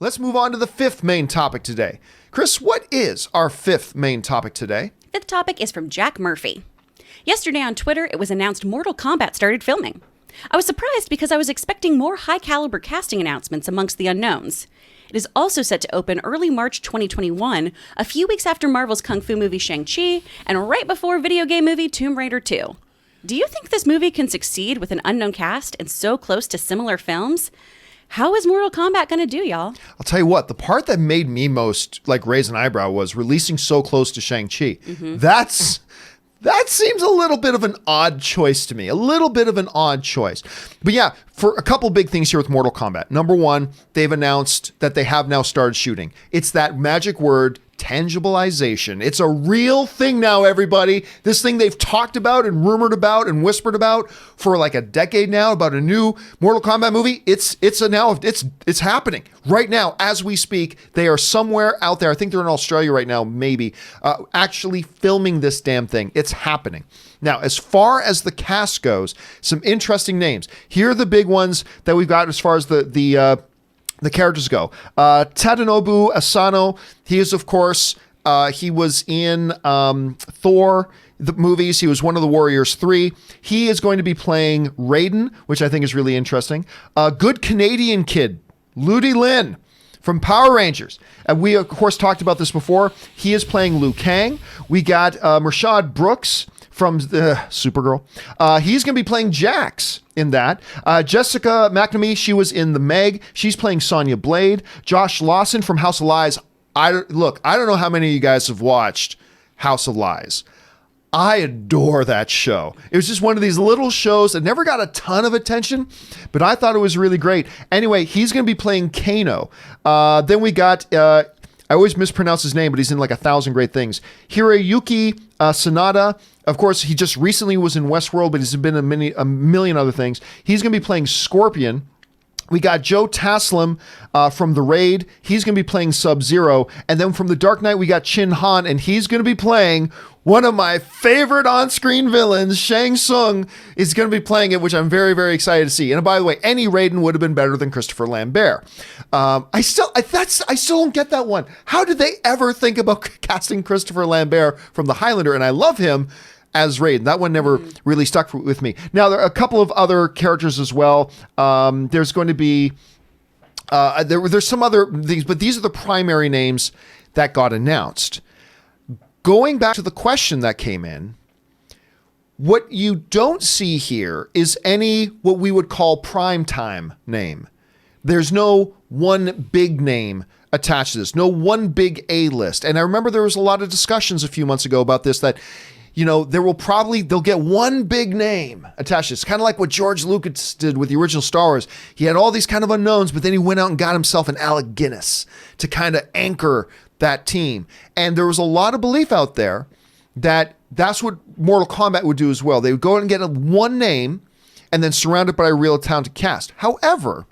Let's move on to the fifth main topic today. Chris, what is our fifth main topic today? Fifth topic is from Jack Murphy. Yesterday on Twitter, it was announced Mortal Kombat started filming. I was surprised because I was expecting more high-caliber casting announcements amongst the unknowns. It is also set to open early March 2021, a few weeks after Marvel's Kung Fu movie Shang-Chi, and right before video game movie Tomb Raider 2. Do you think this movie can succeed with an unknown cast and so close to similar films? How is Mortal Kombat going to do, y'all? I'll tell you what, the part that made me most raise an eyebrow was releasing so close to Shang-Chi. That seems a little bit of an odd choice to me. But yeah, for a couple big things here with Mortal Kombat. Number one, they've announced that they have now started shooting. It's that magic word, tangibilization. It's a real thing now, everybody. This thing they've talked about and rumored about and whispered about for like a decade now about a new Mortal Kombat movie. It's happening right now as we speak. They are somewhere out there. I think they're in Australia right now, maybe, actually filming this damn thing. It's happening. Now, as far as the cast goes, some interesting names. Here are the big ones that we've got as far as the characters go. Tadanobu Asano, he is, of course, he was in Thor, the movies. He was one of the Warriors 3. He is going to be playing Raiden, which I think is really interesting. A good Canadian kid, Ludi Lin from Power Rangers. And we, of course, talked about this before. He is playing Liu Kang. We got Rashad Brooks from Supergirl. He's going to be playing Jax in that. Jessica McNamee, she was in The Meg. She's playing Sonya Blade. Josh Lawson from House of Lies. I don't know how many of you guys have watched House of Lies. I adore that show. It was just one of these little shows that never got a ton of attention, but I thought it was really great. Anyway, he's going to be playing Kano. Then we got... I always mispronounce his name, but he's in like 1,000 great things. Hiroyuki Sanada. Of course, he just recently was in Westworld, but he's been in a million other things. He's going to be playing Scorpion. We got Joe Taslim from The Raid. He's going to be playing Sub-Zero. And then from The Dark Knight, we got Chin Han, and he's going to be playing one of my favorite on-screen villains, Shang Tsung, is going to be playing it, which I'm very, very excited to see. And by the way, any Raiden would have been better than Christopher Lambert. I still don't get that one. How did they ever think about casting Christopher Lambert from The Highlander? And I love him as Raiden. That one never really stuck with me. Now, there are a couple of other characters as well. There's going to be... there's some other things, but these are the primary names that got announced. Going back to the question that came in, what you don't see here is any what we would call primetime name. There's no one big name attached to this, no one big A-list. And I remember there was a lot of discussions a few months ago about this, that, you know, they'll get one big name attached to this. Kind of like what George Lucas did with the original Star Wars. He had all these kind of unknowns, but then he went out and got himself an Alec Guinness to kind of anchor that team. And there was a lot of belief out there that that's what Mortal Kombat would do as well. They would go and get one name and then surround it by a real talented cast. However,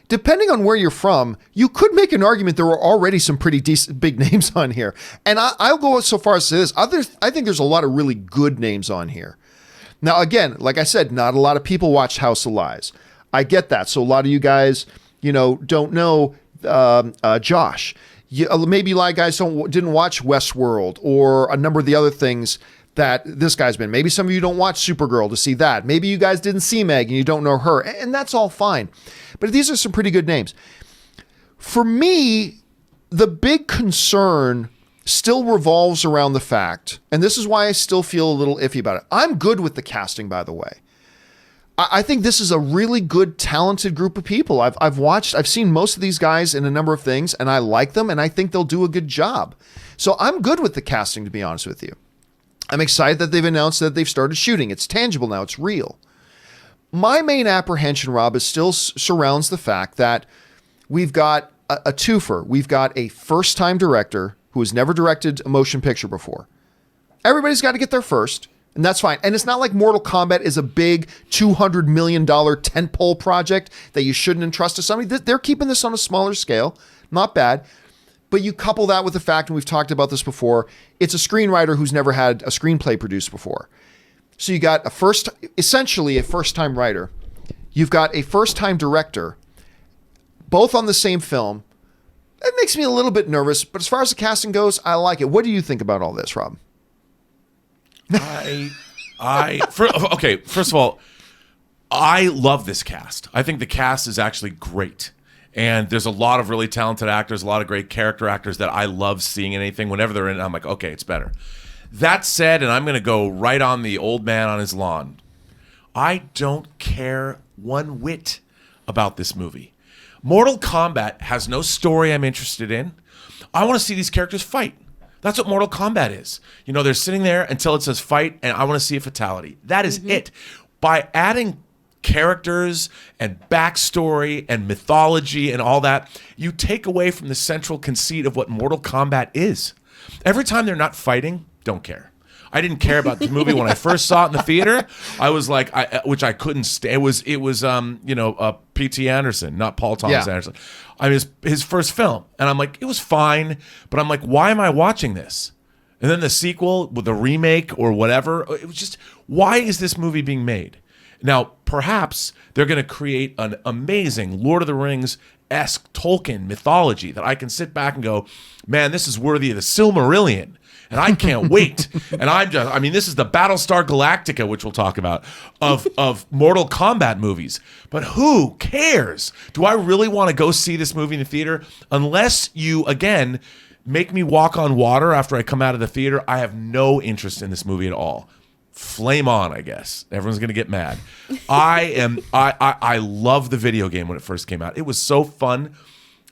depending on where you're from, you could make an argument there were already some pretty decent big names on here. And I'll go so far as to say this. I think there's a lot of really good names on here. Now, again, like I said, not a lot of people watch House of Lies. I get that. So a lot of you guys, don't know Josh. Maybe a lot of guys didn't watch Westworld or a number of the other things that this guy's been. Maybe some of you don't watch Supergirl to see that. Maybe you guys didn't see Meg and you don't know her, and that's all fine. But these are some pretty good names. For me, the big concern still revolves around the fact, and this is why I still feel a little iffy about it. I'm good with the casting, by the way. I think this is a really good, talented group of people. I've seen most of these guys in a number of things, and I like them, and I think they'll do a good job. So I'm good with the casting, to be honest with you. I'm excited that they've announced that they've started shooting. It's tangible now. It's real. My main apprehension, Rob, is still surrounds the fact that we've got a twofer. We've got a first-time director who has never directed a motion picture before. Everybody's got to get there first. And that's fine. And it's not like Mortal Kombat is a big $200 million tentpole project that you shouldn't entrust to somebody. They're keeping this on a smaller scale. Not bad. But you couple that with the fact, and we've talked about this before, it's a screenwriter who's never had a screenplay produced before. So you got essentially a first-time writer. You've got a first-time director. both on the same film. That makes me a little bit nervous, but as far as the casting goes, I like it. What do you think about all this, Rob? First of all, I love this cast. I think the cast is actually great. And there's a lot of really talented actors, a lot of great character actors that I love seeing in anything. Whenever they're in it, I'm like, okay, it's better. That said, and I'm going to go right on the old man on his lawn, I don't care one whit about this movie. Mortal Kombat has no story I'm interested in. I want to see these characters fight. That's what Mortal Kombat is. You know, they're sitting there until it says fight, and I want to see a fatality. That is it. By adding characters and backstory and mythology and all that, you take away from the central conceit of what Mortal Kombat is. Every time they're not fighting, don't care. I didn't care about the movie when I first saw it in the theater. I was like, which I couldn't stay. It was P.T. Anderson, not Paul Thomas Anderson. I mean, his first film, and I'm like, it was fine, but I'm like, why am I watching this? And then the sequel with the remake or whatever, it was just, why is this movie being made? Now, perhaps they're going to create an amazing Lord of the Rings-esque Tolkien mythology that I can sit back and go, man, this is worthy of the Silmarillion. And I can't wait. And this is the Battlestar Galactica, which we'll talk about, of Mortal Kombat movies. But who cares? Do I really want to go see this movie in the theater? Unless you, again, make me walk on water after I come out of the theater, I have no interest in this movie at all. Flame on, I guess. Everyone's going to get mad. I love the video game when it first came out. It was so fun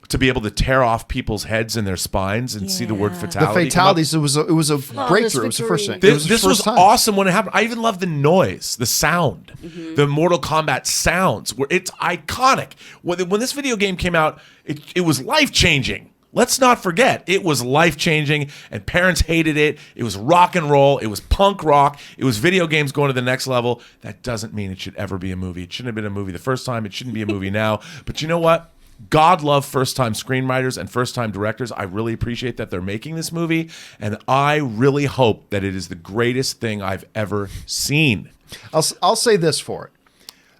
to be able to tear off people's heads and their spines and see the word fatality. The fatalities, it was a breakthrough. It was the first thing. This was awesome when it happened. I even love the noise, the sound, the Mortal Kombat sounds. Where it's iconic. When this video game came out, it was life-changing. Let's not forget, it was life-changing, and parents hated it. It was rock and roll. It was punk rock. It was video games going to the next level. That doesn't mean it should ever be a movie. It shouldn't have been a movie the first time. It shouldn't be a movie now. But you know what? God love first-time screenwriters and first-time directors. I really appreciate that they're making this movie, and I really hope that it is the greatest thing I've ever seen. I'll say this for it.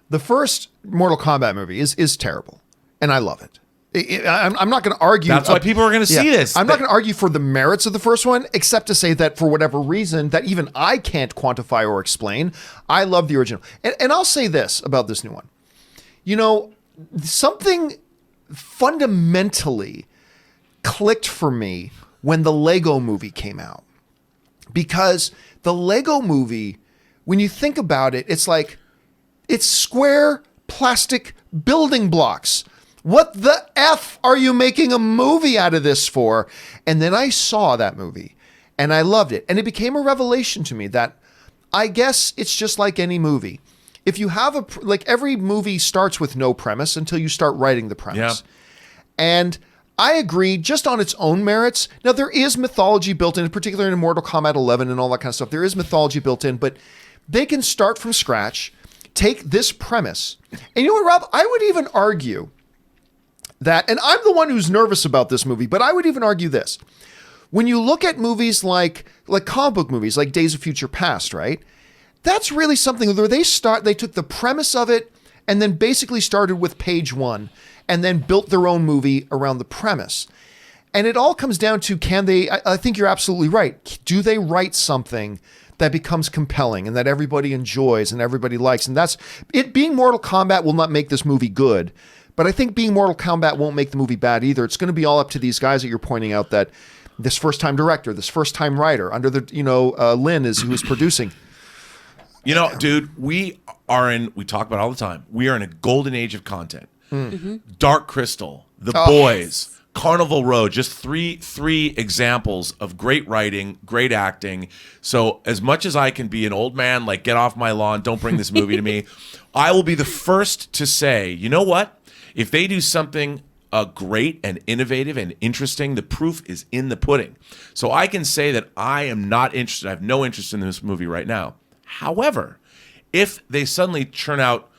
The first Mortal Kombat movie is terrible, and I love it. I'm not going to argue. That's why people are going to see this. I'm not going to argue for the merits of the first one, except to say that for whatever reason that even I can't quantify or explain, I love the original. And I'll say this about this new one. You know, something fundamentally clicked for me when the Lego movie came out. Because the Lego movie, when you think about it, it's like, it's square plastic building blocks. What the F are you making a movie out of this for? And then I saw that movie and I loved it. And it became a revelation to me that I guess it's just like any movie. If you have every movie starts with no premise until you start writing the premise. Yeah. And I agree just on its own merits. Now there is mythology built in particular in Mortal Kombat 11 and all that kind of stuff. There is mythology built in, but they can start from scratch, take this premise. And you know what, Rob? I would even argue that, and I'm the one who's nervous about this movie, but I would even argue this. When you look at movies like comic book movies, like Days of Future Past, right? That's really something where they took the premise of it and then basically started with page one and then built their own movie around the premise. And it all comes down to, I think you're absolutely right. Do they write something that becomes compelling and that everybody enjoys and everybody likes? And that's it. Being Mortal Kombat will not make this movie good, but I think being Mortal Kombat won't make the movie bad either. It's going to be all up to these guys that you're pointing out, that this first-time director, this first-time writer, under the, Lynn who is producing. You know, dude, we talk about it all the time. We are in a golden age of content. Mm-hmm. Dark Crystal, The Boys, Carnival Row, just three examples of great writing, great acting. So as much as I can be an old man, like, get off my lawn, don't bring this movie to me, I will be the first to say, you know what? If they do something great and innovative and interesting, the proof is in the pudding. So I can say that I am not interested. I have no interest in this movie right now. However, if they suddenly churn out,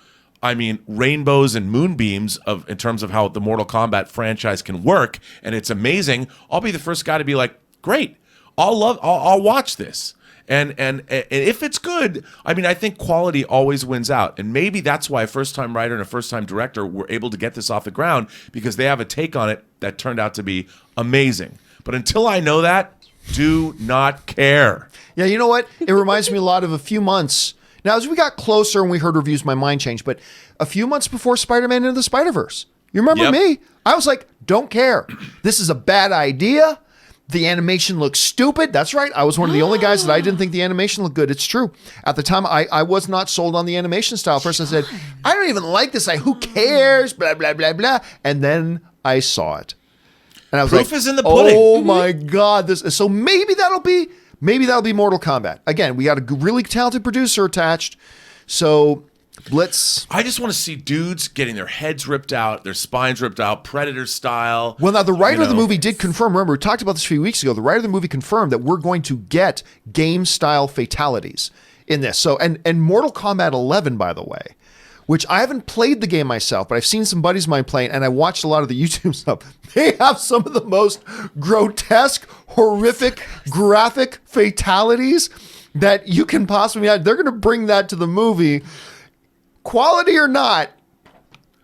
rainbows and moonbeams in terms of how the Mortal Kombat franchise can work, and it's amazing, I'll be the first guy to be like, great, I'll watch this. And if it's good, I mean, I think quality always wins out. And maybe that's why a first-time writer and a first-time director were able to get this off the ground, because they have a take on it that turned out to be amazing. But until I know that, do not care. Yeah, you know what? It reminds me a lot of a few months. Now, as we got closer and we heard reviews, my mind changed. But a few months before Spider-Man Into the Spider-Verse, you remember Yep. me? I was like, don't care. This is a bad idea. The animation looks stupid. That's right. I was one of the only guys that I didn't think the animation looked good. It's true. At the time, I was not sold on the animation style. First, I said, I don't even like this. Who cares? Blah, blah, blah, blah. And then I saw it. And I was Proof like, is in the pudding. oh my God. So maybe that'll be Mortal Kombat. Again, we got a really talented producer attached. So I just want to see dudes getting their heads ripped out, their spines ripped out, Predator style. Well, now the writer of the movie did confirm. Remember, we talked about this a few weeks ago. The writer of the movie confirmed that we're going to get game-style fatalities in this. So, and Mortal Kombat 11, by the way, which I haven't played the game myself, but I've seen some buddies of mine playing, and I watched a lot of the YouTube stuff. They have some of the most grotesque, horrific, graphic fatalities that you can possibly have. They're going to bring that to the movie. Quality or not,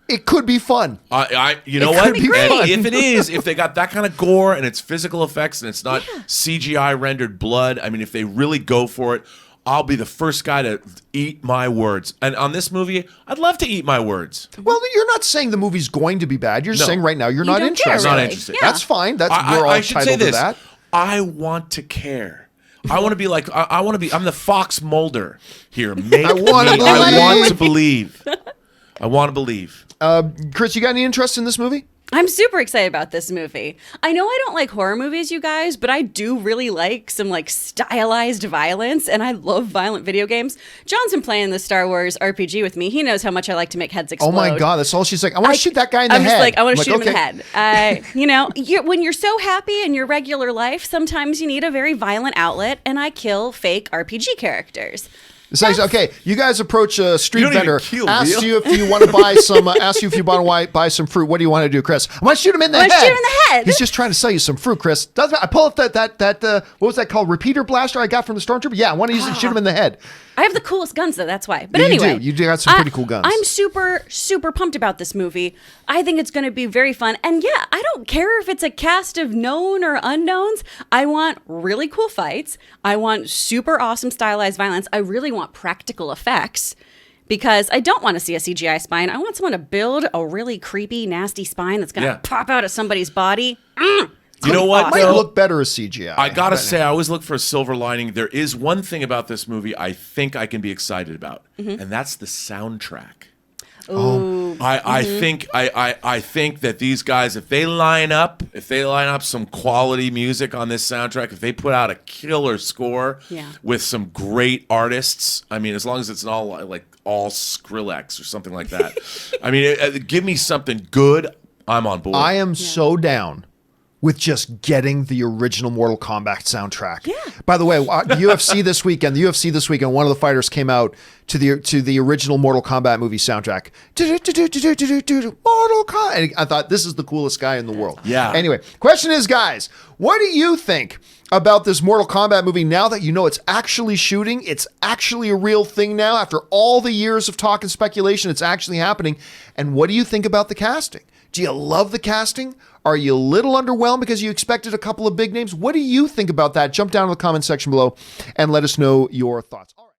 it could be fun. You know It what? could be And fun. if it is, if they got that kind of gore and it's physical effects and it's not CGI rendered blood, I mean, if they really go for it, I'll be the first guy to eat my words. And on this movie, I'd love to eat my words. Well, you're not saying the movie's going to be bad. You're No. saying right now you're not don't care, interested. Not really. interested. Yeah. That's fine. That's we're all I should say entitled to this. that. I want to care. I want to be like, I want to be, I'm the Fox Mulder here. Make I wanna me- believe. I want to believe. I want to believe. Chris, you got any interest in this movie? I'm super excited about this movie. I know I don't like horror movies, you guys, but I do really like some like stylized violence, and I love violent video games. John's been playing the Star Wars RPG with me. He knows how much I like to make heads explode. Oh my God, that's all she's like. I want to shoot that guy in the I'm head. just like, I want to I'm shoot him okay. in the head. You know, when you're so happy in your regular life, sometimes you need a very violent outlet, and I kill fake RPG characters. It's like, okay, you guys approach a street You don't even vendor, kill, asks Neil. you if you want to buy some, asks you if you want to buy some fruit. What do you want to do, Chris? I want to shoot him in the I head. wanna shoot him in the head. He's just trying to sell you some fruit, Chris. I pull up that what was that called? Repeater blaster I got from the stormtrooper. Yeah, I want to use it to shoot him in the head. I have the coolest guns, though. That's why. But Yeah, anyway, you do got some pretty cool guns. I'm super, super pumped about this movie. I think it's going to be very fun. And yeah, I don't care if it's a cast of known or unknowns. I want really cool fights. I want super awesome stylized violence. I really want practical effects, because I don't want to see a CGI spine. I want someone to build a really creepy, nasty spine that's going to Yeah. pop out of somebody's body. You know what? Might though? look better as CGI. I gotta but- say, I always look for a silver lining. There is one thing about this movie I think I can be excited about, and that's the soundtrack. I think that these guys, if they line up some quality music on this soundtrack, if they put out a killer score Yeah. with some great artists, I mean, as long as it's not all Skrillex or something like that. I mean, give me something good, I'm on board. I am so down with just getting the original Mortal Kombat soundtrack. Yeah. By the way, the UFC this weekend, one of the fighters came out to the original Mortal Kombat movie soundtrack. Mortal Kombat. And I thought, this is the coolest guy in the world. Yeah. Anyway, question is, guys, what do you think about this Mortal Kombat movie now that you know it's actually shooting? It's actually a real thing now. After all the years of talk and speculation, it's actually happening. And what do you think about the casting? Do you love the casting? Are you a little underwhelmed because you expected a couple of big names? What do you think about that? Jump down in the comment section below and let us know your thoughts.